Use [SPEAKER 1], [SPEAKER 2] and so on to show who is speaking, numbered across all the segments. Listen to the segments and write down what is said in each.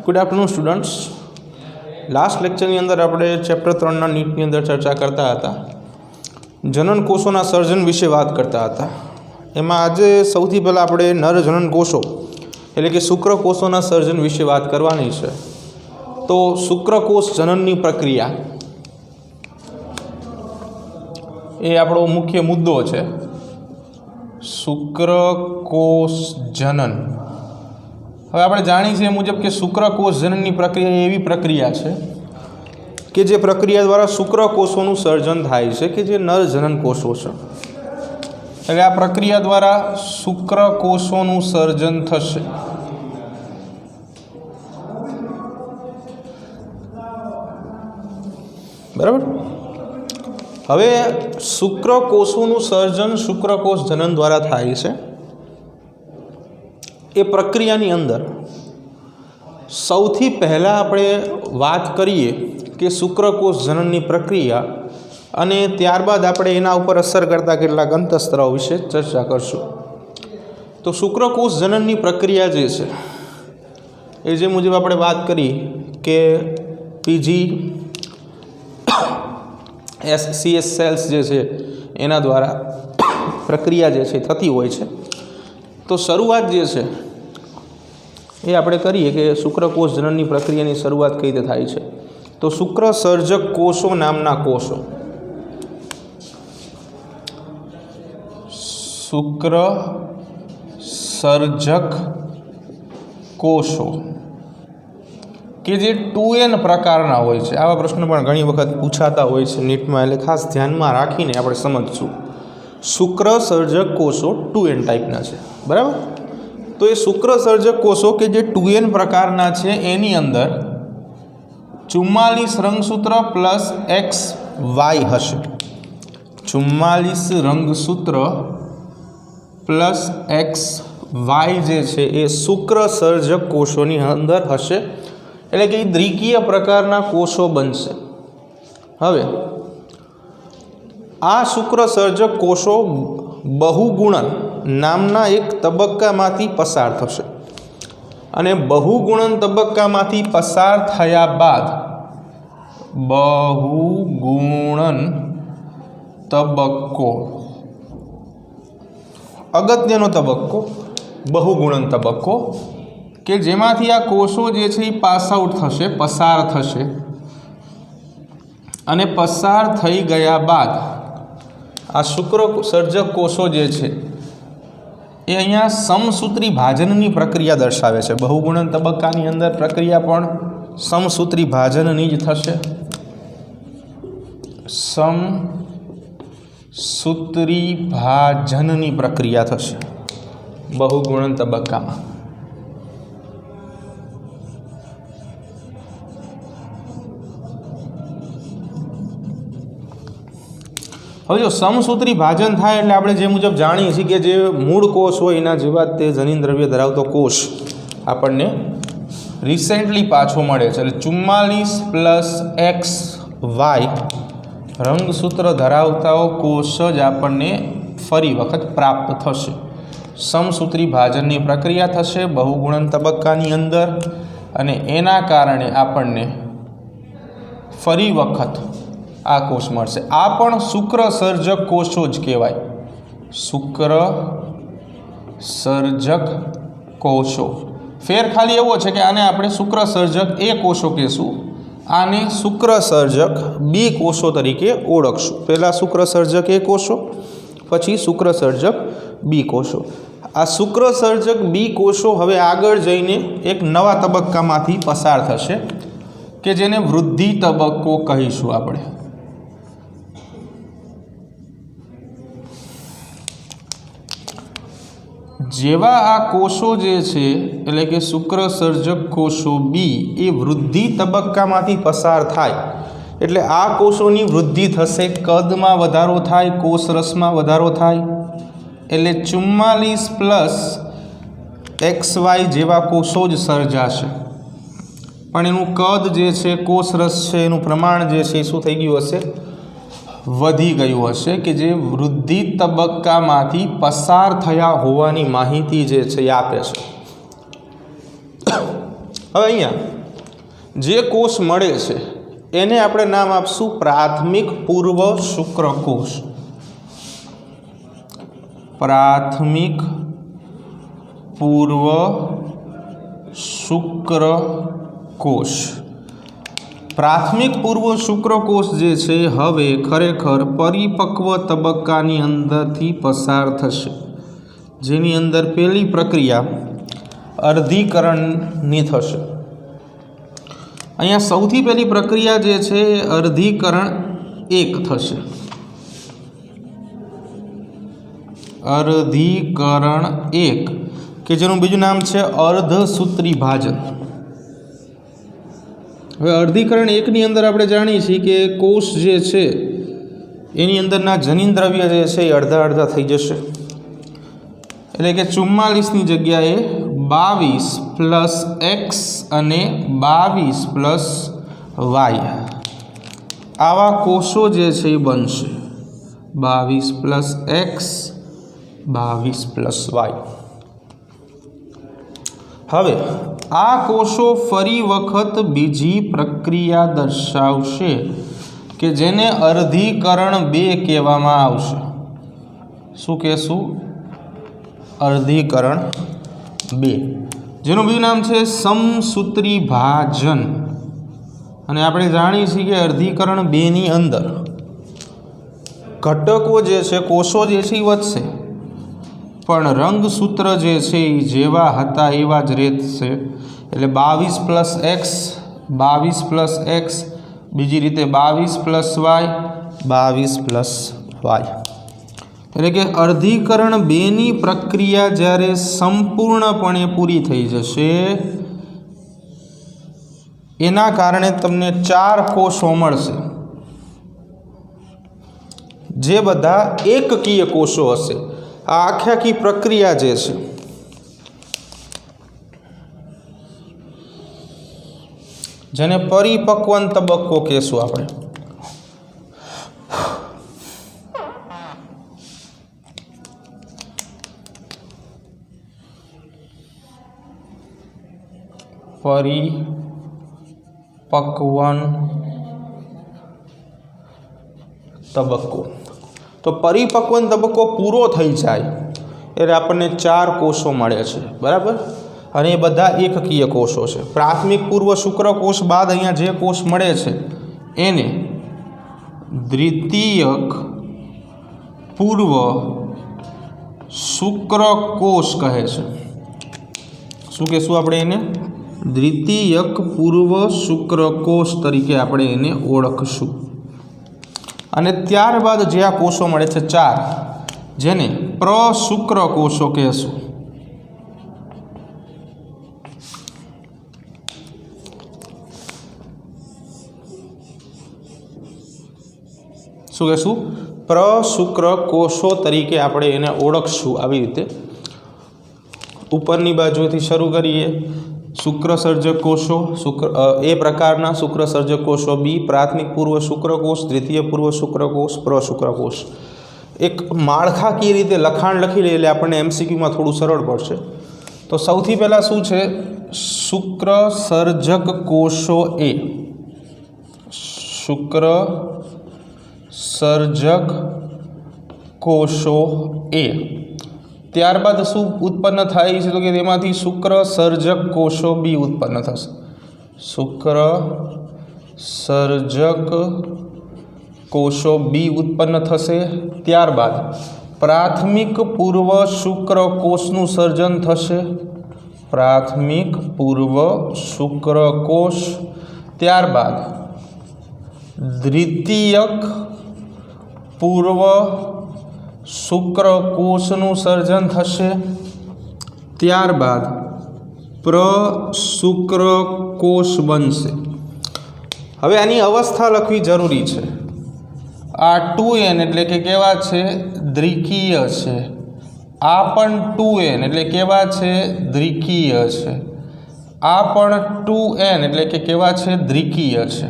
[SPEAKER 1] Good afternoon students. Last lecture अंदर આપણે chapter 3 નીટની અંદર ચર્ચા કરતા હતા, જનન કોષોના સર્જન વિશે વાત કરતા હતા। એમાં આજે સૌથી પહેલાં આપણે નર જનન કોષો એટલે કે શુક્રકોષોના સર્જન વિશે વાત કરવાની છે। તો શુક્રકોષ જનનની પ્રક્રિયા એ આપણો મુખ્ય મુદ્દો છે। શુક્રકોષ જનન હવે આપણે જાણીએ છીએ મુજબ કે શુક્રકોષ જનનની પ્રક્રિયા એવી પ્રક્રિયા છે કે જે પ્રક્રિયા દ્વારા શુક્રકોષોનું સર્જન થાય છે કે જે નર જનન કોષો છે। એટલે આ પ્રક્રિયા દ્વારા શુક્રકોષોનું સર્જન થશે। બરાબર। હવે શુક્રકોષોનું સર્જન શુક્રકોષ જનન દ્વારા થાય છે। એ પ્રક્રિયાની અંદર સૌથી પહેલાં આપણે વાત કરીએ કે શુક્રકોષ જનનની પ્રક્રિયા અને ત્યારબાદ આપણે એના ઉપર અસર કરતા કેટલાક અંતઃસ્ત્રાવ વિશે ચર્ચા કરશું। તો શુક્રકોષ જનનની પ્રક્રિયા જે છે એ જે મુજબ આપણે વાત કરી કે પીજી સીએસ સેલ્સ જે છે એના દ્વારા પ્રક્રિયા જે છે થતી હોય છે। તો શરૂઆત જે છે એ આપણે કરીએ કે શુક્રકોષ જનનની પ્રક્રિયાની શરૂઆત કઈ રીતે થાય છે। તો શુક્ર સર્જક કોષો નામના કોષો, શુક્ર સર્જક કોષો કે જે 2n પ્રકારના હોય છે। આવા પ્રશ્નો પણ ઘણી વખત પૂછાતા હોય છે નીટમાં, એટલે ખાસ ધ્યાનમાં રાખીને આપણે સમજશું। શુક્ર સર્જક કોષો 2n ટાઈપના છે, બરાબર। તો એ શુક્ર સર્જક કોષો કે જે 2n પ્રકારના છે એની અંદર 44 રંગસૂત્ર પ્લસ XY હશે। 44 રંગસૂત્ર પ્લસ XY જે છે એ શુક્ર સર્જક કોષોની અંદર હશે, એટલે કે દ્વિકીય પ્રકારના કોષો બનશે। હવે આ શુક્ર સર્જક કોષો બહુગુણન નામના એક તબક્કામાંથી પસાર થશે અને બહુગુણન તબક્કામાંથી પસાર થયા બાદ બહુગુણન તબક્કો, અગત્યનો તબક્કો બહુગુણન તબક્કો કે જેમાંથી આ કોષો જે છે એ પાસ આઉટ થશે, પસાર થશે અને પસાર થઈ ગયા બાદ આ શુક્ર સર્જક કોષો જે છે એ અહીંયા સમસૂત્રી ભાજનની પ્રક્રિયા દર્શાવે છે। બહુગુણન તબક્કાની અંદર પ્રક્રિયા પણ સમસૂત્રી ભાજનની જ થશે। સમસૂત્રી ભાજનની પ્રક્રિયા થશે બહુગુણન તબક્કામાં। હવે જો સમસૂત્રી ભાજન થાય એટલે આપણે જે મુજબ જાણીએ છીએ કે જે મૂળ કોષ હોય એના જેવા તે જનીન દ્રવ્ય ધરાવતો કોષ આપણને રિસેન્ટલી પાછો મળે છે। એટલે 44 પ્લસ XY રંગસૂત્ર ધરાવતા કોષ જ આપણને ફરી વખત પ્રાપ્ત થશે। સમસૂત્રી ભાજનની પ્રક્રિયા થશે બહુગુણન તબક્કાની અંદર અને એના કારણે આપણને ફરી વખત આ કોષ મળશે। આ પણ શુક્ર સર્જક કોષો જ કહેવાય, શુક્ર સર્જક કોષો। ફેર ખાલી એવો છે કે આને આપણે શુક્ર સર્જક એ કોષો કહેશું, આને શુક્ર સર્જક બી કોષો તરીકે ઓળખશું। પહેલાં શુક્ર સર્જક એ કોષો, પછી શુક્ર સર્જક બી કોષો। આ શુક્ર સર્જક બી કોષો હવે આગળ જઈને એક નવા તબક્કામાંથી પસાર થશે કે જેને વૃદ્ધિ તબક્કો કહીશું આપણે। જેવા આ કોષો જે છે એટલે કે શુક્ર સર્જક કોષો બી એ વૃદ્ધિ તબક્કામાંથી પસાર થાય એટલે આ કોષોની વૃદ્ધિ થશે, કદમાં વધારો થાય, કોષરસમાં વધારો થાય। એટલે 44 પ્લસ XY જેવા કોષો જ સર્જાશે, પણ એનું કદ જે છે, કોષરસ છે, એનું પ્રમાણ જે છે એ શું થઈ ગયું હશે, વધી ગયું હશે કે જે વૃદ્ધિ તબક્કામાંથી પસાર થયા હોવાની માહિતી જે છે એ આપે છે। હવે અહીંયા જે કોષ મળે છે એને આપણે નામ આપશું પ્રાથમિક પૂર્વ શુક્રકોષ. પ્રાથમિક પૂર્વ શુક્રકોષ. પ્રાથમિક પૂર્વ શુક્રકોષ જે છે હવે ખરેખર પરિપક્વ તબક્કાની અંદરથી પસાર થશે, જેની અંદર પહેલી પ્રક્રિયા અર્ધીકરણની થશે. અહીંયા સૌથી પહેલી પ્રક્રિયા જે છે એ અર્ધીકરણ 1 થશે. અર્ધીકરણ 1 કે જેનું બીજું નામ છે અર્ધસૂત્રી ભાજન. હવે અર્ધીકરણ 1ની અંદર આપણે જાણીએ છીએ કે કોષ જે છે એની અંદરના જનીન દ્રવ્ય જે છે એ અડધા અડધા થઈ જશે. એટલે કે 44ની જગ્યાએ 22 + x અને 22 + y આવા કોષો જે છે એ બનશે. 22 + x 22 + y. હવે આ કોષો ફરી વખત બીજી પ્રક્રિયા દર્શાવશે કે જેને અર્ધીકરણ 2 કહેવામાં આવશે. શું કહેશું? અર્ધીકરણ 2, જેનું બીજું નામ છે સમસૂત્રી ભાજન. અને આપણે જાણીએ છીએ કે અર્ધીકરણ 2ની અંદર ઘટકો જે છે, કોષો જે છે એ વધશે, પણ રંગસૂત્ર જે છે એ જેવા હતા એવા જ રહેશે. એટલે 22 + x 22 + x, બીજી રીતે 22 + y 22 + y. એટલે કે અર્ધીકરણ 2ની પ્રક્રિયા જ્યારે સંપૂર્ણપણે પૂરી થઈ જશે એના કારણે તમને 4 કોષો મળશે, જે બધા એકકીય કોષો હશે. આ આખી પ્રક્રિયા જે છે જેને પરિપક્વન તબક્કો કહેશું આપણે. પરિપક્વન તબક્કો. તો પરિપક્વન તબક્કો પૂરો થઈ જાય એટલે આપણને 4 કોષો મળે છે, બરાબર. અને એ બધા એકકીય કોષો છે. પ્રાથમિક પૂર્વ શુક્રકોષ બાદ અહીંયા જે કોષ મળે છે એને દ્વિતીયક પૂર્વ શુક્રકોષ કહે છે. શું કહેશું આપણે એને? દ્વિતીયક પૂર્વ શુક્રકોષ તરીકે આપણે એને ઓળખશું. અને ત્યારબાદ જે આ કોષો મળે છે 4, જેને પ્રશુક્રકોષો કહેશું. શું કહેશું? પ્રશુક્રકોષો તરીકે આપણે એને ઓળખશું. આવી રીતે ઉપરની બાજુથી શરૂ કરીએ. શુક્રસર્જક કોષો, એ પ્રકારના શુક્રસર્જક કોષો, બી પ્રાથમિક પૂર્વ શુક્રકોષ, દ્વિતીય પૂર્વ શુક્રકોષ, પ્રશુક્રકોષ. એક માળખાકીય રીતે લખાણ લખી લઈએ એટલે આપણને એમસીક્યુમાં થોડું સરળ પડશે. તો સૌથી પહેલાં શું છે? શુક્રસર્જક કોષો એ. શુક્રસર્જક કોષો એ. ત્યારબાદ શું ઉત્પન્ન થાય છે? તો કે તેમાંથી શુક્રસર્જક કોષો બી ઉત્પન્ન થશે. શુક્રસર્જક કોષો બી ઉત્પન્ન થશે. ત્યારબાદ પ્રાથમિક પૂર્વ શુક્રકોષનું સર્જન થશે. પ્રાથમિક પૂર્વ શુક્રકોષ. ત્યારબાદ દ્વિતીયક પૂર્વ શુક્રકોષનું સર્જન થશે. ત્યારબાદ પ્રશુક્રકોષ બનશે. હવે આની અવસ્થા લખવી જરૂરી છે. આ 2n એટલે કે કેવા છે? દ્વિકીય છે. આ પણ 2n એટલે કેવા છે? દ્વિકીય છે. આ પણ 2n એટલે કે કેવા છે? દ્વિકીય છે.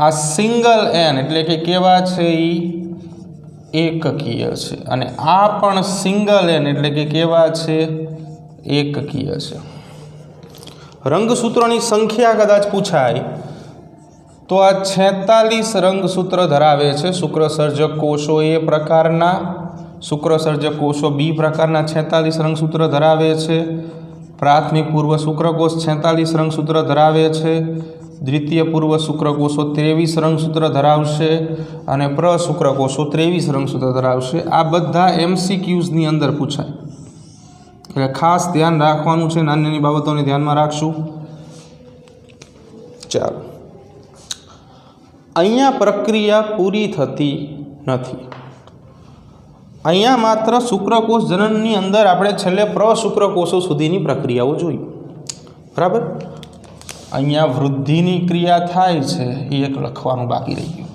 [SPEAKER 1] આ સિંગલ n એટલે કે કેવા છે? એકકીય છે. અને આ પણ સિંગલ n એટલે કે કેવા છે? એકકીય છે। રંગસૂત્રોની સંખ્યા કદાચ પૂછાય તો આ 46 રંગસૂત્ર ધરાવે છે શુક્રસર્જક કોષો એ પ્રકારના, શુક્રસર્જક કોષો બી પ્રકારના 46 રંગસૂત્ર ધરાવે છે। પ્રાથમિક પૂર્વ શુક્રકોષ 46 રંગસૂત્ર ધરાવે છે। દ્વિતીય પૂર્વ શુક્રકોષો 23 રંગસૂત્ર ધરાવશે અને પ્રશુક્રકોષો 23 રંગસૂત્ર ધરાવશે। આ બધા MCQની અંદર પૂછાય એટલે ખાસ ધ્યાન રાખવાનું છે, નાની નાની બાબતોને ધ્યાનમાં રાખશું। ચાલો, અહીંયા પ્રક્રિયા પૂરી થતી નથી। અહીંયા માત્ર શુક્રકોષ જનનની અંદર આપણે છેલ્લે પ્રશુક્રકોષો સુધીની પ્રક્રિયાઓ જોઈ, બરાબર। અહીંયા વૃદ્ધિની ક્રિયા થાય છે એ એક લખવાનું બાકી રહી ગયું।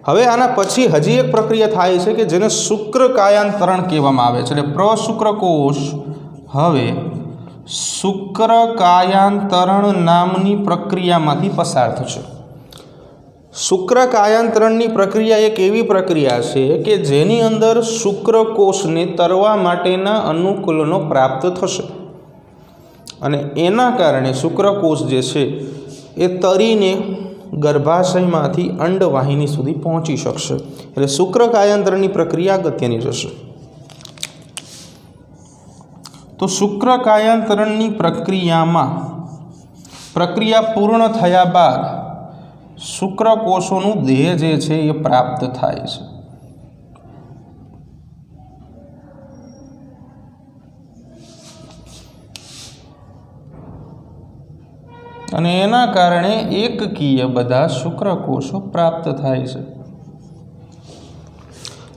[SPEAKER 1] હવે આના પછી હજી એક પ્રક્રિયા થાય છે કે જેને શુક્રકાયાંતરણ કહેવામાં આવે છે। એટલે પ્રશુક્રકોષ હવે શુક્રકાયાંતરણ નામની પ્રક્રિયામાંથી પસાર થશે। શુક્રકાયાંતરણની પ્રક્રિયા એક એવી પ્રક્રિયા છે કે જેની અંદર શુક્રકોષને તરવા માટેના અનુકૂલનો પ્રાપ્ત થશે અને એના કારણે શુક્રકોષ જે છે એ તરીને ગર્ભાશયમાંથી અંડવાહિની સુધી પહોંચી શકશે। એટલે શુક્રકાયાંતરણની પ્રક્રિયા અગત્યની રહેશે। તો શુક્રકાયાંતરણની પ્રક્રિયા પૂર્ણ થયા બાદ શુક્રકોષોનું દેહ જે છે એ પ્રાપ્ત થાય છે। અને એના કારણે એકકીય બધા શુક્રકોષો પ્રાપ્ત થાય છે।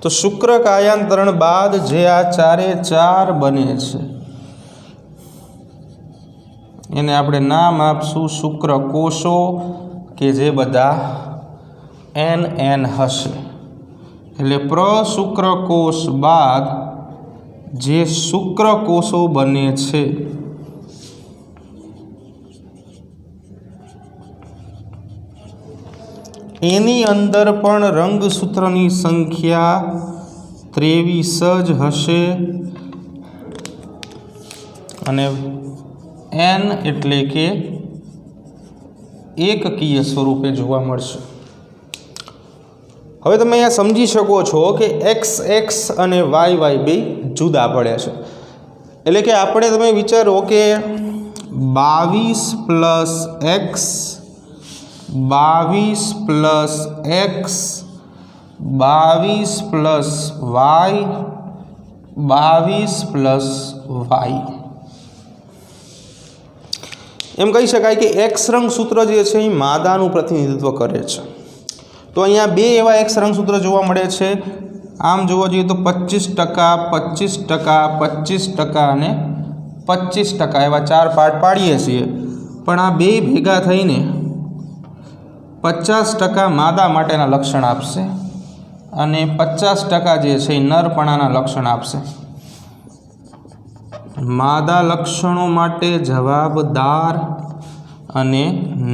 [SPEAKER 1] તો શુક્રકાયાંતરણ બાદ જે આ 4 બને છે એને આપણે નામ આપશું શુક્રકોષો, કે જે બધા NN હશે। એટલે પ્રશુક્રકોષ બાદ જે શુક્રકોષો બને છે એની અંદર પણ રંગસૂત્રની સંખ્યા 23 જ હશે અને N એટલે કે એકકીય સ્વરૂપે જોવા મળશે। હવે તમે અહીંયા સમજી શકો છો કે XX અને YY બે જુદા પડે છે। એટલે કે આપણે તમે વિચારો કે 22 + X 22 + X 22 + Y 22 + Y એમ કહી શકાય કે X રંગસૂત્ર જે છે એ માદાનું પ્રતિનિધિત્વ કરે છે। તો અહીંયા બે એવા X રંગસૂત્ર જોવા મળે છે। આમ જોવા જઈએ તો 25%, 25%, 25% અને 25% એવા 4 પાર્ટ પાડીએ છીએ, પણ આ બે ભેગા થઈને 50% માદા માટેના લક્ષણ આપશે અને 50% જે છે એ નરપણાના લક્ષણ આપશે। માદા લક્ષણો માટે જવાબદાર અને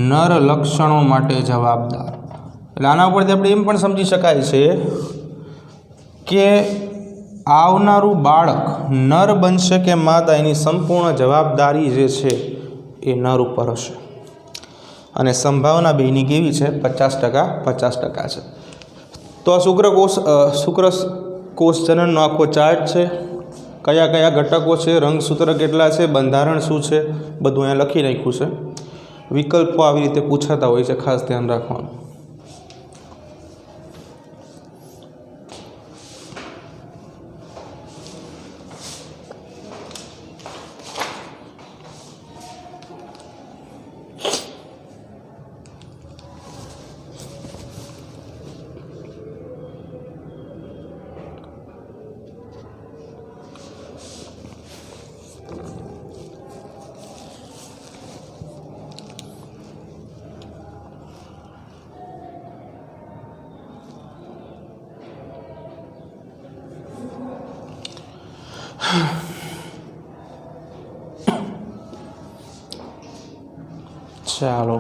[SPEAKER 1] નર લક્ષણો માટે જવાબદાર। એટલે આના ઉપરથી આપણે એમ પણ સમજી શકાય છે કે આવનારું બાળક નર બનશે કે માદા એની સંપૂર્ણ જવાબદારી જે છે એ નર ઉપર હશે અને સંભાવના બેની કેવી છે 50% 50% છે। તો આ શુક્રકોષ જનનનો આખો ચાર્ટ છે। કયા કયા ઘટકો છે, રંગસૂત્ર કેટલા છે, બંધારણ શું છે, બધું અહીંયા લખી નાખ્યું છે। વિકલ્પો આવી રીતે પૂછાતા હોય છે, ખાસ ધ્યાન રાખવાનું। ચાલો,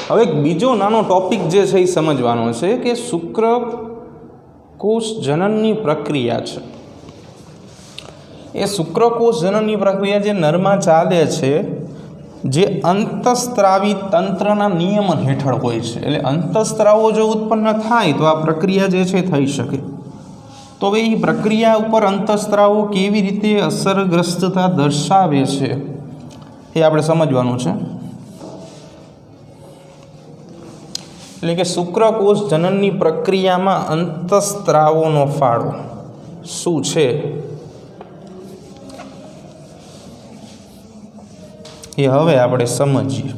[SPEAKER 1] હવે એક બીજો નાનો ટોપિક જે છે એ સમજવાનો છે કે શુક્રકોષ જનનની પ્રક્રિયા છે એ શુક્રકોષ જનનની પ્રક્રિયા જે નરમાં ચાલે છે જે અંતઃસ્ત્રાવી તંત્રના નિયમન હેઠળ હોય છે, એટલે અંતઃસ્ત્રાવો જો ઉત્પન્ન થાય તો આ પ્રક્રિયા જે છે થઈ શકે. તો હવે એ પ્રક્રિયા ઉપર અંતઃસ્ત્રાવો કેવી રીતે અસરગ્રસ્તતા દર્શાવે છે એ આપણે સમજવાનું છે. એટલે કે શુક્રકોષ જનનની પ્રક્રિયામાં અંતઃસ્ત્રાવોનો ફાળો શું છે એ હવે આપણે સમજીએ.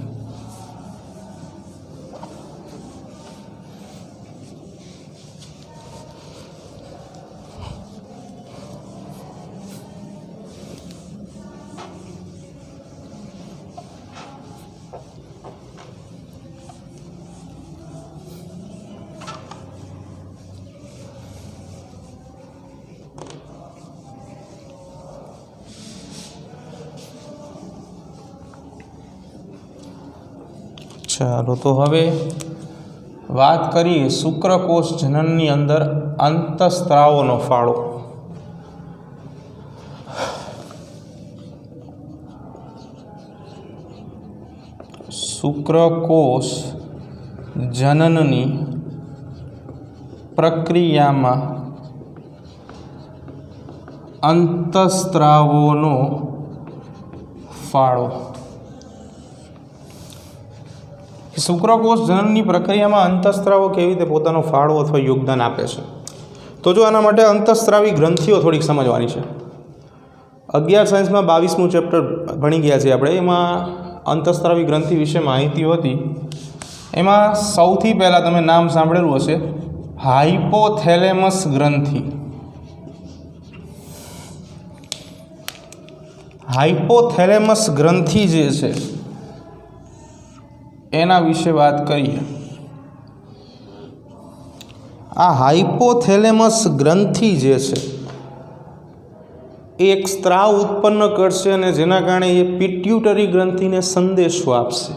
[SPEAKER 1] ચાલો તો હવે વાત કરીએ શુક્રકોષ જનનની અંદર અંતઃસ્ત્રાવોનો ફાળો. શુક્રકોષ જનનની પ્રક્રિયામાં અંતઃસ્ત્રાવોનો ફાળો. શુક્રકોષ જનનની પ્રક્રિયામાં અંતઃસ્ત્રાવો કેવી રીતે પોતાનો ફાળો અથવા યોગદાન આપે છે. તો જો આના માટે અંતઃસ્ત્રાવી ગ્રંથિઓ થોડીક સમજવાની છે. 11 સાયન્સમાં 22મું ચેપ્ટર ભણી ગયા છીએ આપણે. એમાં અંતઃસ્ત્રાવી ગ્રંથિ વિશે માહિતી હતી. એમાં સૌથી પહેલાં તમે નામ સાંભળેલું હશે હાઇપોથેલેમસ ગ્રંથિ. હાઇપોથેલેમસ ગ્રંથિ જે છે એના વિશે વાત કરીએ. આ હાઇપોથેલેમસ ગ્રંથિ જે છે એ એક સ્ત્રાવ ઉત્પન્ન કરશે અને જેના કારણે એ પિટ્યુટરી ગ્રંથિને સંદેશો આપશે.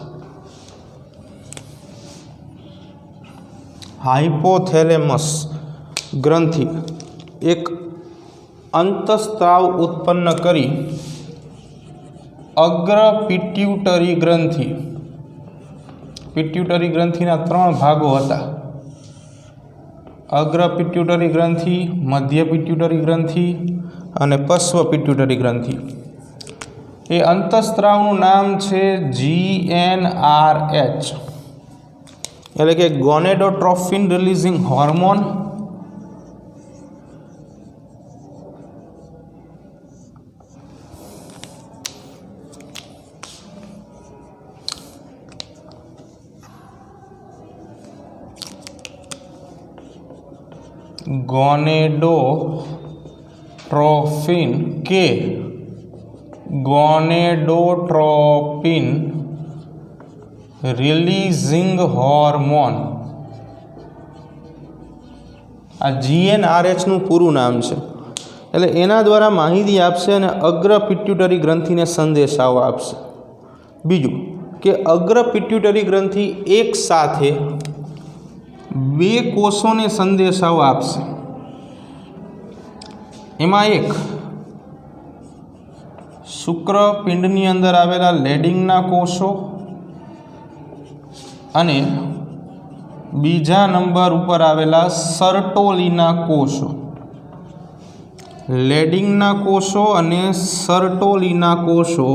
[SPEAKER 1] હાઇપોથેલેમસ ગ્રંથિ એક અંતઃસ્ત્રાવ ઉત્પન્ન કરી અગ્ર પિટ્યુટરી ગ્રંથિ. પિટ્યુટરી ગ્રંથિના 3 ભાગો હતા: અગ્ર પિટ્યુટરી ગ્રંથિ, મધ્ય પિટ્યુટરી ગ્રંથિ અને પશ્વ પિટ્યુટરી ગ્રંથિ. એ અંતઃસ્ત્રાવનું નામ છે GnRH, એટલે કે ગોનેડોટ્રોફિન રિલીઝિંગ હોર્મોન. ગોનેડોટ્રોફિન કે ગોનેડોટ્રોપિન રિલીઝિંગ હોર્મોન. આ GnRHનું પૂરું નામ છે. એટલે એના દ્વારા માહિતી આપશે અને અગ્ર પિટ્યુટરી ગ્રંથિને સંદેશાઓ આપશે. બીજું કે અગ્ર પિટ્યુટરી ગ્રંથિ એક સાથે 2 કોષોને સંદેશાઓ આપશે. એમાં એક શુક્રપિંડની અંદર આવેલા લેડિંગના કોષો અને બીજા નંબર ઉપર આવેલા સર્ટોલીના કોષો. લેડિંગના કોષો અને સર્ટોલીના કોષો,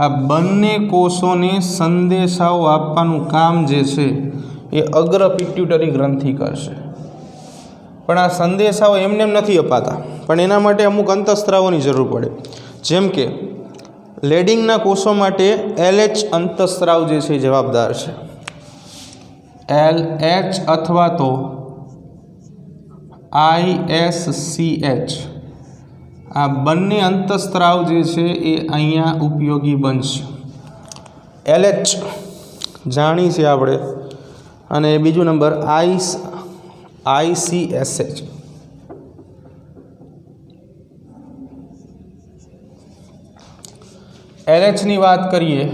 [SPEAKER 1] આ બંને કોષોને સંદેશાઓ આપવાનું કામ જે છે એ અગ્ર પિટ્યુટરી ગ્રંથિ કરશે. પણ આ સંદેશાઓ એમને એમ નથી અપાતા, પણ એના માટે અમુક અંતઃસ્ત્રાવોની જરૂર પડે. જેમ કે લેડિંગના કોષો માટે LH અંતઃસ્ત્રાવ જે છે એ જવાબદાર છે. LH અથવા તો ISCH, આ બંને અંતઃસ્ત્રાવ જે છે એ અહીંયા ઉપયોગી બનશે. LH જાણી છે આપણે, અને બીજું નંબર ICSH. LHની વાત કરીએ,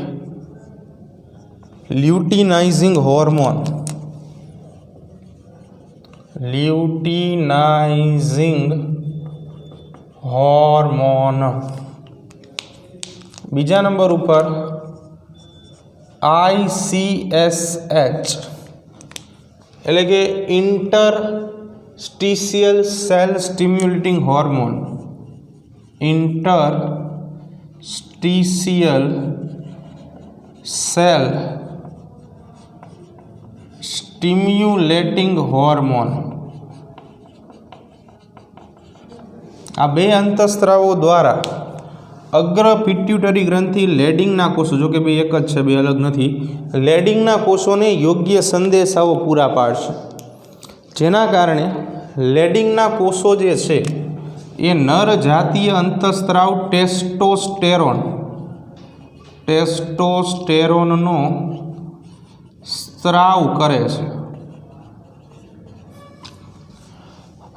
[SPEAKER 1] લ્યુટિનાઇઝિંગ હોર્મોન. Luteinizing hormone. બીજા નંબર ઉપર ICSH એટલે કે interstitial cell stimulating hormone. Interstitial cell stimulating hormone. આ બે અંતઃસ્ત્રાવો દ્વારા અગ્ર પિટ્યુટરી ગ્રંથિ લેડિંગના કોષો, જો કે બે એક જ છે, બે અલગ નથી, લેડિંગના કોષોને યોગ્ય સંદેશાઓ પૂરા પાડશે, જેના કારણે લેડિંગના કોષો જે છે એ નર જાતીય અંતઃસ્ત્રાવ ટેસ્ટોસ્ટેરોનનો સ્ત્રાવ કરે છે।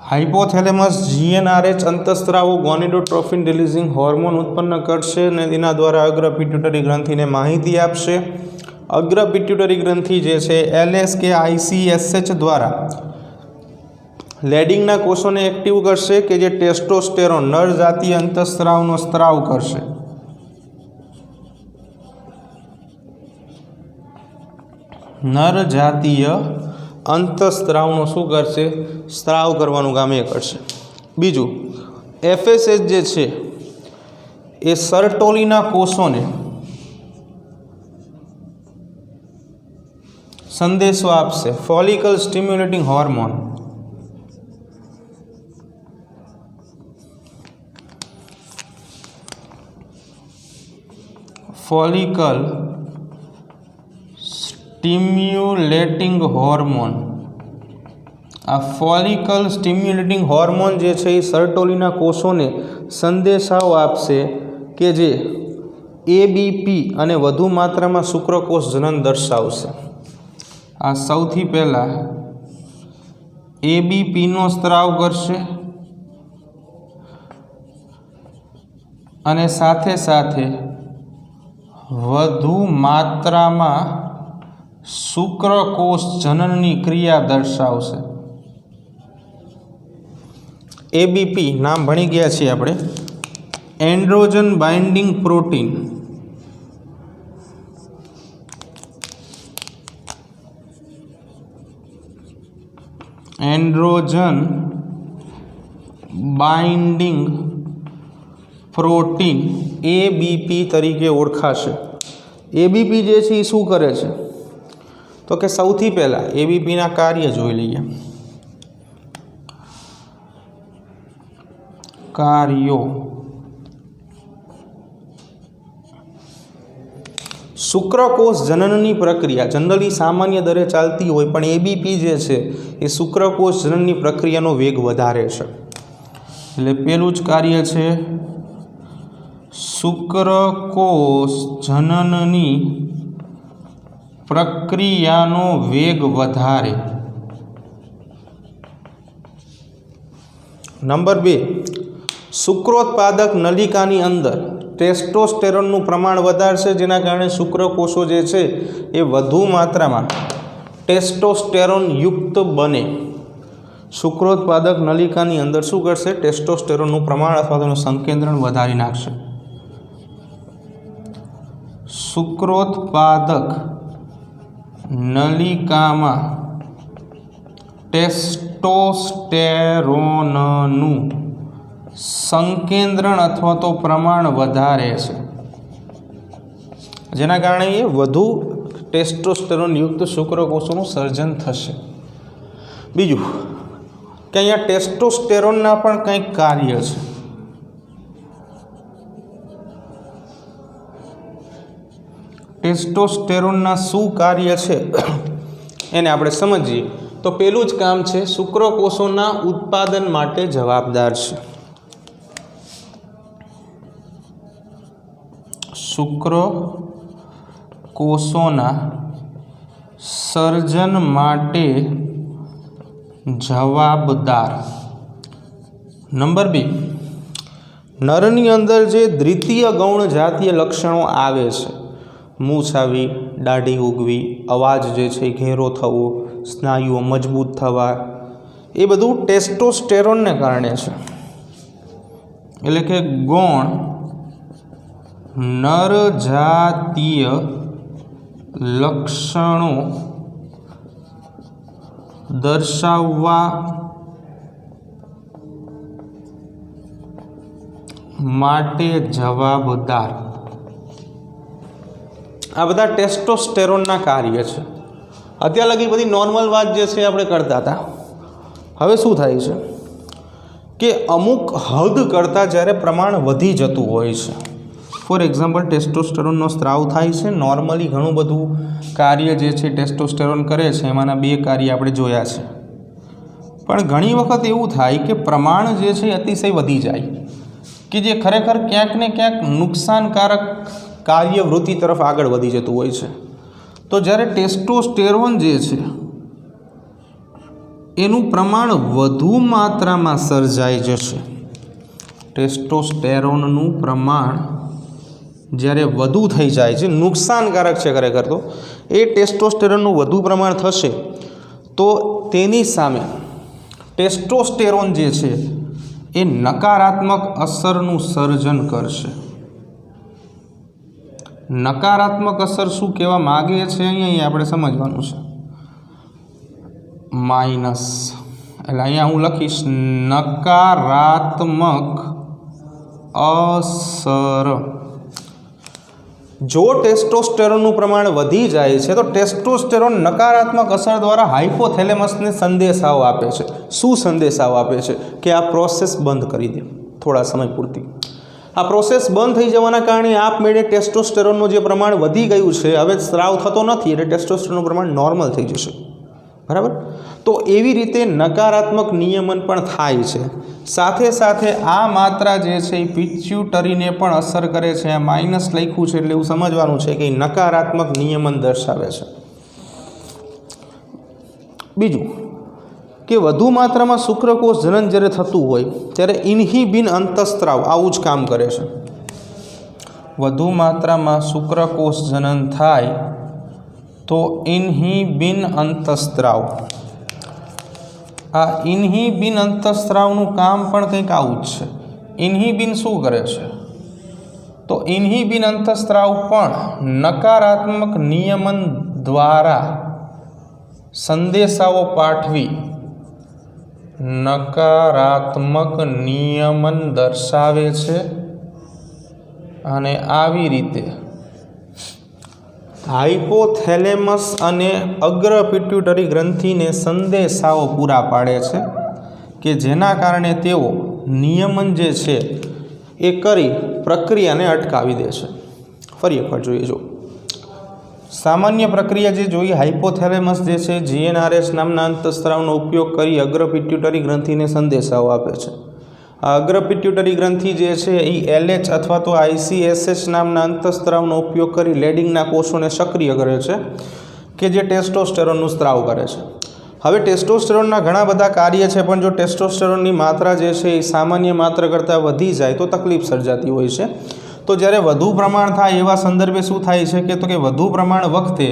[SPEAKER 1] હાઇપોથેલેમસ GnRH અંતઃસ્ત્રાવો ગોનિડોટ્રોફિન રિલીઝિંગ હોર્મોન ઉત્પન્ન કરશે અને તેના દ્વારા અગ્ર પિટ્યુટરી ગ્રંથિને માહિતી આપશે। અગ્ર પિટ્યુટરી ગ્રંથિ જે છે LS કે ICSH દ્વારા લેડિંગના કોષોને એક્ટિવ કરશે કે જે ટેસ્ટોસ્ટેરોન નર જાતીય અંતઃસ્ત્રાવનો સ્ત્રાવ કરશે। નર જાતીય અંતઃસ્ત્રાવનો શું કરશે? સ્ત્રાવ કરવાનું કામ એ કરશે। બીજું FSH જે છે એ સર્ટોલીના કોષોને સંદેશો આપશે, follicle stimulating hormone. Follicle stimulating hormone. આ ફોલિકલ સ્ટિમ્યુલેટિંગ હોર્મોન જે છે એ સર્ટોલીના કોષોને સંદેશાઓ આપશે કે જે ABP અને વધુ માત્રામાં શુક્રકોષ જનન દર્શાવશે। આ સૌથી પહેલાં ABPનો સ્ત્રાવ કરશે અને સાથે સાથે વધુ માત્રામાં શુક્રકોષ જનનની ક્રિયા દર્શાવશે। ABP નામ ભણી ગયા છીએ આપણે, androgen binding protein. Androgen binding protein ABP તરીકે ઓળખાશે। ABP જે છે એ શું કરે છે? તો કે સૌથી પહેલાં ABPના કાર્ય જોઈ લઈએ। કાર્યો શુક્રકોષ જનનની પ્રક્રિયા જનરલી સામાન્ય દરે ચાલતી હોય, પણ ABP જે છે એ શુક્રકોષ જનનની પ્રક્રિયાનો વેગ વધારે છે। એટલે પહેલું જ કાર્ય છે શુક્રકોષ જનનની પ્રક્રિયાનો વેગ વધારે। નંબર 2, શુક્રોત્પાદક નલિકાની અંદર ટેસ્ટોસ્ટેરોનનું પ્રમાણ વધારશે, જેના કારણે શુક્રકોષો જે છે એ વધુ માત્રામાં ટેસ્ટોસ્ટેરોન યુક્ત બને। શુક્રોત્પાદક નલિકાની અંદર શું કરશે? ટેસ્ટોસ્ટેરોનનું પ્રમાણ અથવા તેનું સંકેન્દ્રણ વધારી નાખશે। શુક્રોત્પાદક નલિકામાં ટેસ્ટોસ્ટેરોનનું સંકેન્દ્રણ અથવા તો પ્રમાણ વધારે છે, જેના કારણે એ વધુ ટેસ્ટોસ્ટેરોન યુક્ત શુક્રકોષોનું સર્જન થશે। બીજું કે અહીંયા ટેસ્ટોસ્ટેરોનના પણ કંઈક કાર્ય છે। ટેસ્ટોસ્ટેરોનના શું કાર્ય છે એને આપણે સમજીએ તો પહેલું જ કામ છે શુક્રકોષોના ઉત્પાદન માટે જવાબદાર છે। શુક્રકોષોના સર્જન માટે જવાબદાર। નંબર 2, નરની અંદર જે દ્વિતીય ગૌણ જાતીય લક્ષણો આવે છે, મૂછ આવી, દાઢી ઉગવી, અવાજ જે છે ઘેરો થવો, સ્નાયુઓ મજબૂત થવા, એ બધું ટેસ્ટોસ્ટેરોનને કારણે છે। એટલે કે ગૌણ નરજાતીય લક્ષણો દર્શાવવા માટે જવાબદાર આ બધા ટેસ્ટોસ્ટેરોનના કાર્ય છે। અત્યાર લગી બધી નોર્મલ વાત જે છે આપણે કરતા હતા। હવે શું થાય છે કે અમુક હદ કરતાં જ્યારે પ્રમાણ વધી જતું હોય છે, ફોર એક્ઝામ્પલ ટેસ્ટોસ્ટેરોનનો સ્ત્રાવ થાય છે। નોર્મલી ઘણું બધું કાર્ય જે છે ટેસ્ટોસ્ટેરોન કરે છે, એમાંના 2 કાર્ય આપણે જોયા છે। પણ ઘણી વખત એવું થાય કે પ્રમાણ જે છે અતિશય વધી જાય કે જે ખરેખર ક્યાંક ને ક્યાંક નુકસાનકારક કાર્યવૃત્તિ તરફ આગળ વધી જતું હોય છે। તો જ્યારે ટેસ્ટોસ્ટેરોન જે છે એનું પ્રમાણ વધુ માત્રામાં સર્જાઈ જશે, ટેસ્ટોસ્ટેરોનનું પ્રમાણ જ્યારે વધુ થઈ જાય છે, નુકસાનકારક છે ખરેખર તો એ ટેસ્ટોસ્ટેરોનનું વધુ પ્રમાણ થશે તો તેની સામે ટેસ્ટોસ્ટેરોન જે છે એ નકારાત્મક અસરનું સર્જન કરશે। નકારાત્મક અસર શું કહેવા માગે છે અહીંયા આપણે સમજવાનું છે। માઇનસ એટલે અહીંયા હું લખીશ નકારાત્મક અસર। જો ટેસ્ટોસ્ટેરોનનું પ્રમાણ વધી જાય છે તો ટેસ્ટોસ્ટેરોન નકારાત્મક અસર દ્વારા હાઇપોથેલેમસને સંદેશાઓ આપે છે। શું સંદેશાઓ આપે છે કે આ પ્રોસેસ બંધ કરી દે થોડા સમય પૂરતી। આ પ્રોસેસ બંધ થઈ જવાના કારણે આપમેળે ટેસ્ટોસ્ટેરોનનું જે પ્રમાણ વધી ગયું છે હવે સ્ત્રાવ થતો નથી એટલે ટેસ્ટોસ્ટેરોનનું પ્રમાણ નોર્મલ થઈ જશે, બરાબર। તો એવી રીતે નકારાત્મક નિયમન પણ થાય છે। સાથે સાથે આ માત્રા જે છે એ પિટ્યુટરીને પણ અસર કરે છે। આ માઇનસ લખ્યું છે એટલે એવું સમજવાનું છે કે નકારાત્મક નિયમન દર્શાવે છે। બીજું કે વધુ માત્રામાં શુક્રકોષ જનન જ્યારે થતું હોય ત્યારે ઇન્હિબિન અંતઃસ્ત્રાવ આવું જ કામ કરે છે। વધુ માત્રામાં શુક્રકોષ જનન થાય તો ઇન્હિબિન અંતઃસ્ત્રાવ, આ ઇન્હિબિન અંતઃસ્ત્રાવનું કામ પણ કંઈક આવું જ છે। ઇન્હિબિન શું કરે છે તો ઇન્હિબિન અંતઃસ્ત્રાવ પણ નકારાત્મક નિયમન દ્વારા સંદેશાઓ પાઠવી નકારાત્મક નિયમન દર્શાવે છે અને આવી રીતે હાઇપોથેલેમસ અને અગ્ર પિટ્યુટરી ગ્રંથિને સંદેશાઓ પૂરા પાડે છે કે જેના કારણે તેઓ નિયમન જે છે એ કરી પ્રક્રિયાને અટકાવી દે છે। ફરી એકવાર જોઈએ, જો સામાન્ય પ્રક્રિયા જે જોઈએ, હાઇપોથેલેમસ જે છે GnRH નામના અંતઃસ્ત્રાવનો ઉપયોગ કરી અગ્ર પિટ્યુટરી ગ્રંથિને સંદેશાઓ આપે છે। આ અગ્ર પિટ્યુટરી ગ્રંથિ જે છે એ LH અથવા તો ICSH નામના અંતઃસ્ત્રાવનો ઉપયોગ કરી લેડિંગના કોષોને સક્રિય કરે છે કે જે ટેસ્ટોસ્ટેરોનનું સ્ત્રાવ કરે છે। હવે ટેસ્ટોસ્ટેરોનના ઘણા બધા કાર્ય છે પણ જો ટેસ્ટોસ્ટેરોનની માત્રા જે છે એ સામાન્ય માત્રા કરતાં વધી જાય તો તકલીફ સર્જાતી હોય છે। તો જ્યારે વધુ પ્રમાણ થાય એવા સંદર્ભે શું થાય છે કે વધુ પ્રમાણ વખતે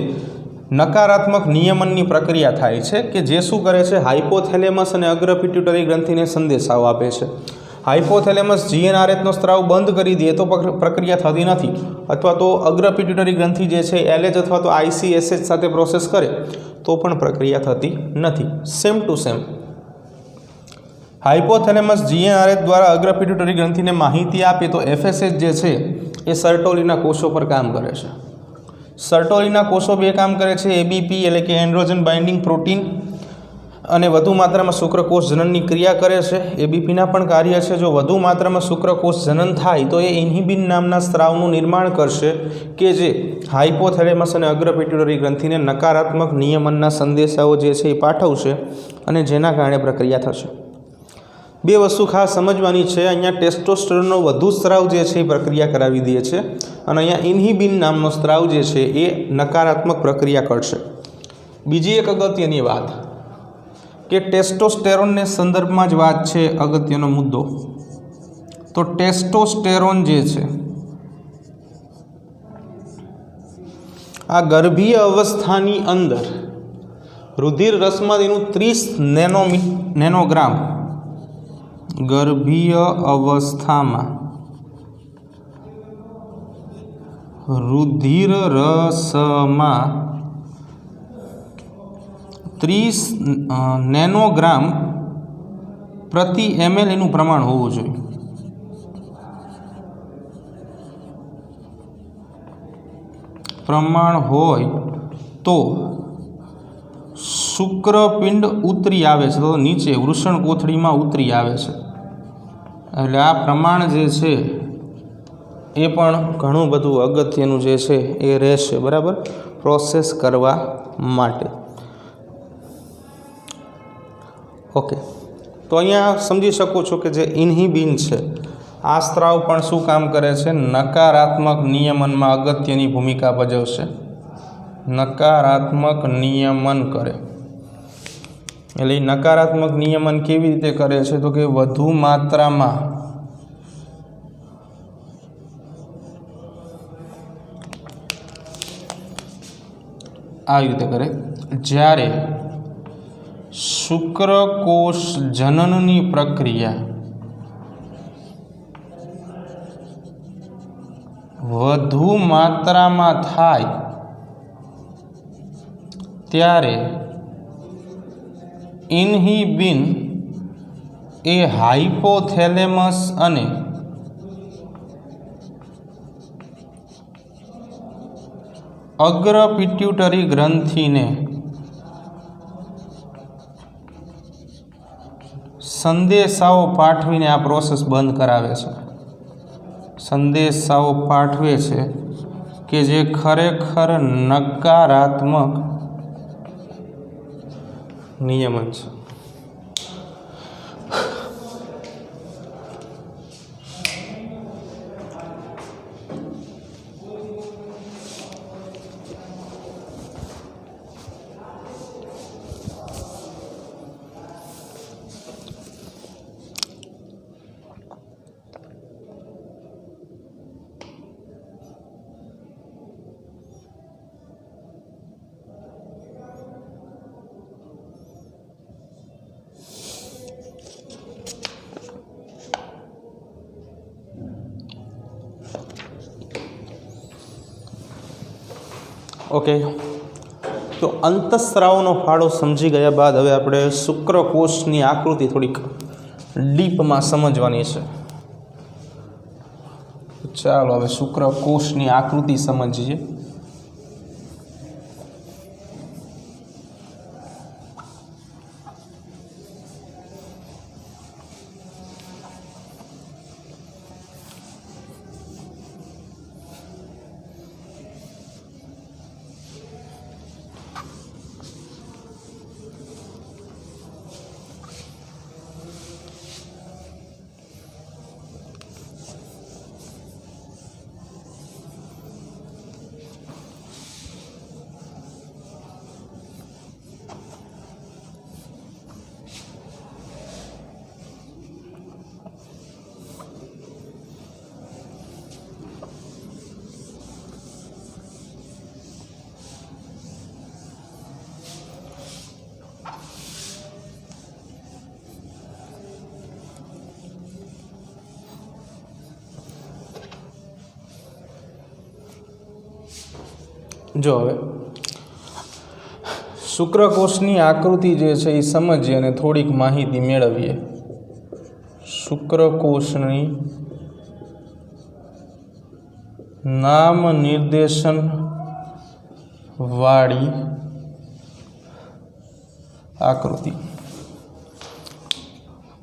[SPEAKER 1] નકારાત્મક નિયમનની પ્રક્રિયા થાય છે કે જે શું કરે છે હાઇપોથેલેમસ અને અગ્ર પિટ્યુટરી ગ્રંથિને સંદેશાઓ આપે છે। હાઇપોથેલેમસ GnRHનો સ્ત્રાવ બંધ કરી દે તો પ્રક્રિયા થતી નથી અથવા તો અગ્ર પિટ્યુટરી ગ્રંથિ જે છે LH અથવા તો ICSH સાથે પ્રોસેસ કરે તો પણ પ્રક્રિયા થતી નથી। Same to same hypothalamus GnRH દ્વારા અગ્ર પિટ્યુટરી ગ્રંથિને માહિતી આપે તો FSH જે છે એ સર્ટોલીના કોષો પર કામ કરે છે। સર્ટોલીના કોષો 2 કામ કરે છે, ABP એટલે કે એન્ડ્રોજન બાઇન્ડિંગ પ્રોટીન અને વધુ માત્રામાં શુક્રકોષ જનનની ક્રિયા કરે છે। ABPના પણ કાર્ય છે, જો વધુ માત્રામાં શુક્રકોષ જનન થાય તો એ ઇન્હિબિન નામના સ્ત્રાવનું નિર્માણ કરશે કે જે હાઇપોથેલેમસ અને અગ્ર પિટ્યુટરી ગ્રંથિને નકારાત્મક નિયમનના સંદેશાઓ જે છે એ પાઠવશે અને જેના કારણે પ્રક્રિયા થશે। 2 વસ્તુ ખાસ સમજવાની છે, અહીંયા ટેસ્ટોસ્ટેરોનનો વધુ સ્ત્રાવ જે છે એ પ્રક્રિયા કરાવી દે છે અને અહીંયા ઇન્હિબિન નામનો સ્ત્રાવ જે છે એ નકારાત્મક પ્રક્રિયા કરશે। બીજી એક અગત્યની વાત કે ટેસ્ટોસ્ટેરોનને સંદર્ભમાં જ વાત છે, અગત્યનો મુદ્દો તો ટેસ્ટોસ્ટેરોન જે છે આ ગર્ભીય અવસ્થાની અંદર રુધિર રસમાં એનું 30 નેનોગ્રામ ગર્ભીય અવસ્થામાં રુધિર રસમાં 30 નેનોગ્રામ પ્રતિ ml એનું પ્રમાણ હોવું જોઈએ. પ્રમાણ હોય તો શુક્રપિંડ ઉતરી આવે છે, તો નીચે વૃષણ કોથળીમાં ઉતરી આવે છે. એટલે આ પ્રમાણ જે છે એ પણ ઘણું બધું અગત્યનું જે છે એ રહેશે, બરાબર, પ્રોસેસ કરવા માટે. ઓકે, તો અહીંયા સમજી શકો છો કે જે ઇન્હિબિન છે આ સ્ત્રાવ પણ શું કામ કરે છે? નકારાત્મક નિયમનમાં અગત્યની ભૂમિકા ભજવશે. નકારાત્મક નિયમન કરે. એટલે નકારાત્મક નિયમન કેવી રીતે કરે છે? તો કે વધુ માત્રામાં આવી રીતે કરે જ્યારે શુક્રકોષ જનનની પ્રક્રિયા વધુ માત્રામાં થાય ત્યારે ઇન્હિબિન એ હાઇપોથેલેમસ અને અગ્ર પિટ્યુટરી ગ્રંથિને સંદેશાઓ પાઠવીને આ પ્રોસેસ બંધ કરાવે છે. સંદેશાઓ પાઠવે છે કે જે ખરેખર નકારાત્મક નિયમન છે. ઓકે, તો અંતઃસ્રાવનો ફાળો સમજી ગયા બાદ હવે આપણે શુક્રકોષની આકૃતિ થોડીક ડીપમાં સમજવાની છે. ચાલો હવે શુક્રકોષની આકૃતિ સમજીએ. જો હવે શુક્રકોષની આકૃતિ જે છે એ સમજીએ અને થોડીક માહિતી મેળવીએ. શુક્રકોષની નામ નિર્દેશન વાળી આકૃતિ.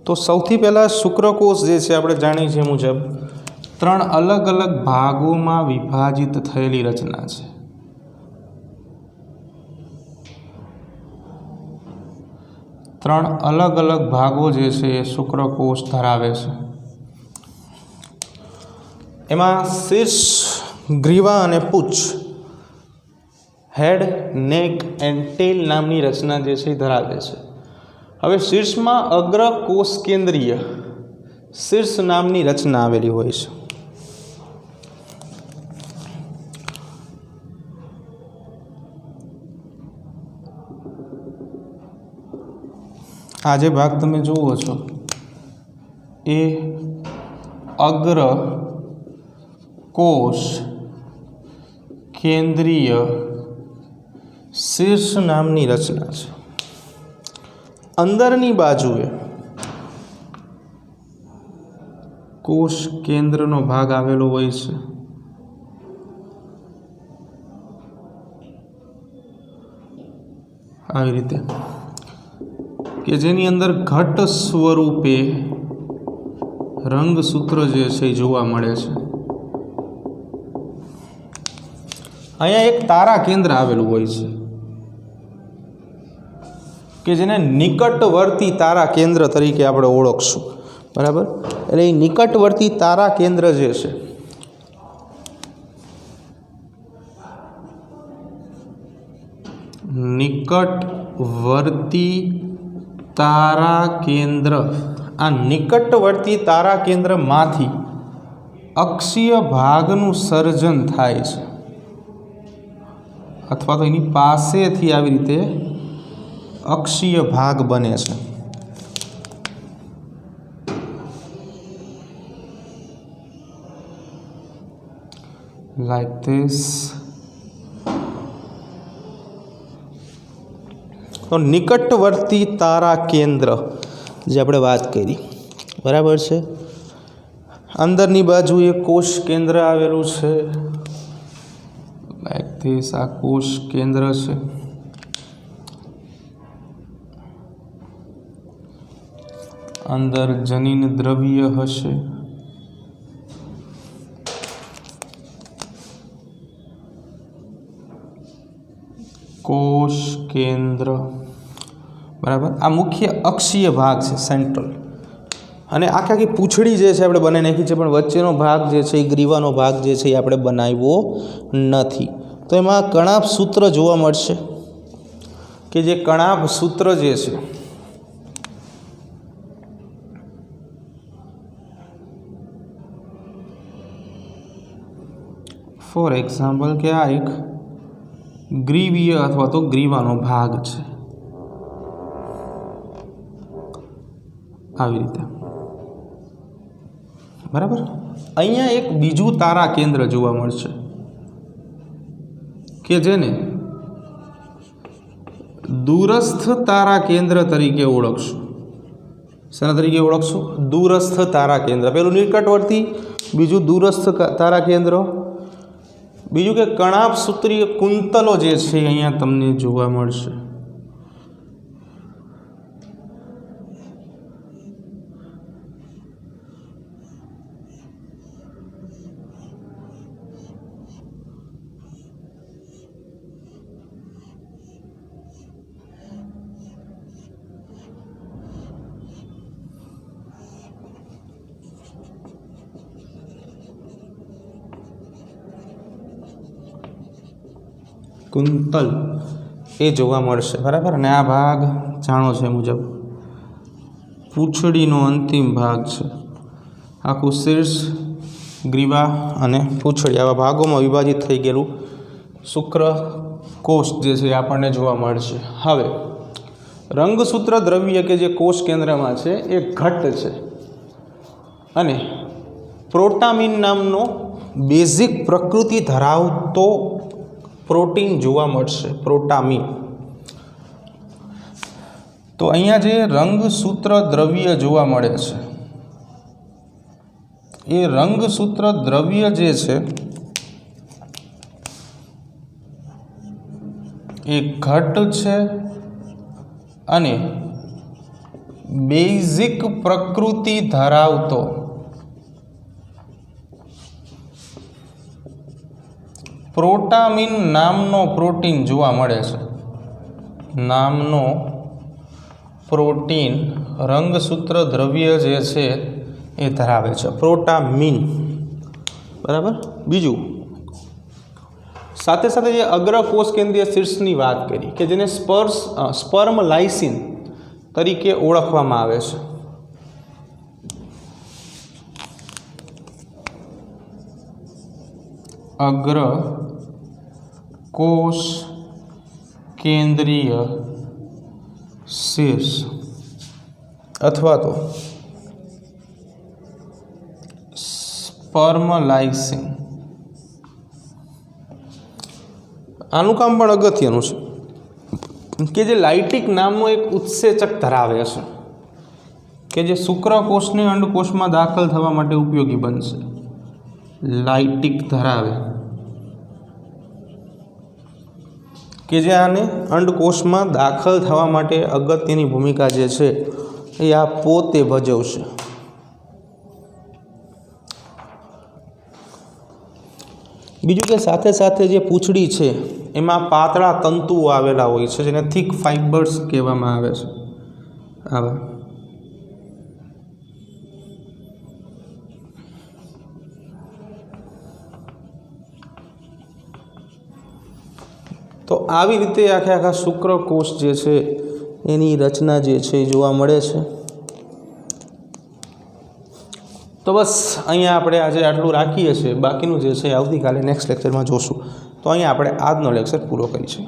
[SPEAKER 1] તો સૌથી પહેલાં શુક્રકોષ જે છે આપણે જાણીએ છીએ મુજબ 3 અલગ અલગ ભાગોમાં વિભાજિત થયેલી રચના છે. ત્રણ અલગ અલગ ભાગો જે છે એ શુક્રકોષ ધરાવે છે. એમાં શીર્ષ, ગ્રીવા અને પૂંછ, હેડ, નેક એન્ડ ટેલ નામની રચના જે છે એ ધરાવે છે. હવે શીર્ષમાં અગ્ર કોષ કેન્દ્રીય શીર્ષ નામની રચના આવેલી હોય છે. આ જે ભાગ તમે જુઓ છો એ અગ્ર કોષ કેન્દ્રીય શીર્ષ નામની રચના છે. અંદરની બાજુએ કોષ કેન્દ્રનો ભાગ આવેલો હોય છે. આવી રીતે કે જેની અંદર ઘટ સ્વરૂપે રંગસૂત્ર જે છે એ જોવા મળે છે. અહીંયા એક તારા કેન્દ્ર આવેલું હોય છે કે જેને નિકટવર્તી તારા કેન્દ્ર તરીકે આપણે ઓળખશું. બરાબર. એટલે એ નિકટવર્તી તારા કેન્દ્ર જે છે નિકટવર્તી તારા કેન્દ્ર, આ નિકટવર્તી તારા કેન્દ્રમાંથી અક્ષીય ભાગનું સર્જન થાય છે અથવા તો એની પાસેથી આવી રીતે અક્ષીય ભાગ બને છે. like this. તો નિકટવર્તી તારા કેન્દ્ર જે આપણે વાત કરી, બરાબર છે. અંદરની બાજુએ કોષ કેન્દ્ર આવેલું છે. like this. આ કોષ કેન્દ્ર છે. અંદર જનીન દ્રવ્ય હશે. કોષ કેન્દ્ર, બરાબર. આ મુખ્ય અક્ષીય ભાગ છે, સેન્ટ્રલ. અને આખી પૂંછડી જે છે આપણે બનાવી નાખી છે, પણ વચ્ચેનો ભાગ જે છે એ ગ્રીવાનો ભાગ જે છે એ આપણે બનાવ્યો નથી. તો એમાં કણાભ સૂત્ર જોવા મળશે કે જે કણાભ સૂત્ર જે છે ફોર એક્ઝામ્પલ કે આ એક ગ્રીવીય અથવા તો ગ્રીવાનો ભાગ છે. આવી રીતે, બરાબર. અહીંયા એક બીજું તારા કેન્દ્ર જોવા મળશે કે જેને દૂરસ્થ તારા કેન્દ્ર તરીકે ઓળખશું. શેના તરીકે ઓળખશું? દૂરસ્થ તારા કેન્દ્ર. પેલું નિકટવર્તી, બીજું દૂરસ્થ તારા કેન્દ્ર, બીજું કે કણાભ સૂત્રીય કુંતલો જે છે અહીંયા તમને જોવા મળશે. કુંતલ એ જોવા મળશે, બરાબર. અને આ ભાગ જાણો છે મુજબ પૂંછડીનો અંતિમ ભાગ છે. આખું શીર્ષ, ગ્રીવા અને પૂંછડી આવા ભાગોમાં વિભાજિત થઈ ગયેલું શુક્રકોષ જે છે એ આપણને જોવા મળશે. હવે રંગસૂત્ર દ્રવ્ય કે જે કોષ કેન્દ્રમાં છે એ ઘટ છે અને પ્રોટામિન નામનો બેઝિક પ્રકૃતિ ધરાવતો પ્રોટીન જોવા મળશે, પ્રોટામિન. તો અહીંયા જે રંગસૂત્ર દ્રવ્ય જોવા મળે છે એ રંગસૂત્ર દ્રવ્ય જે છે એ ઘટ છે અને બેઝિક પ્રકૃતિ ધરાવતો પ્રોટામિન નામનો પ્રોટીન જોવા મળે છે. નામનો પ્રોટીન રંગસૂત્ર દ્રવ્ય જે છે એ ધરાવે છે, પ્રોટામિન, બરાબર. બીજું સાથે સાથે જે અગ્રકોષ કેન્દ્રીય શીર્ષની વાત કરી કે જેને સ્પર્મ લાઇસિન તરીકે ઓળખવામાં આવે છે. અગ્ર કોષ કેન્દ્રીય શીર્ષ અથવા તો સ્પર્મ લાઇસિંગ. આનું કામ પણ અગત્યનું છે કે જે લાઇટિક નામનું એક ઉત્સેચક ધરાવે છે કે જે શુક્રકોષને અંડકોષમાં દાખલ થવા માટે ઉપયોગી બનશે. લાઇટિક ધરાવે કે જે આને અંડકોષમાં દાખલ થવા માટે અગત્યની ભૂમિકા જે છે એ આ પોતે ભજવશે. બીજું કે સાથે સાથે જે પૂંછડી છે એમાં પાતળા તંતુઓ આવેલા હોય છે જેને થિક ફાઇબર્સ કહેવામાં આવે છે. આવા તો આવી રીતે આખા શુક્રકોષ જે છે એની રચના જે છે એ જોવા મળે છે. તો બસ અહીંયા આપણે આજે આટલું રાખીએ છીએ. બાકીનું જે છે આવતીકાલે નેક્સ્ટ લેક્ચરમાં જોશું. તો અહીંયા આપણે આજનો લેક્ચર પૂરો કરીશું.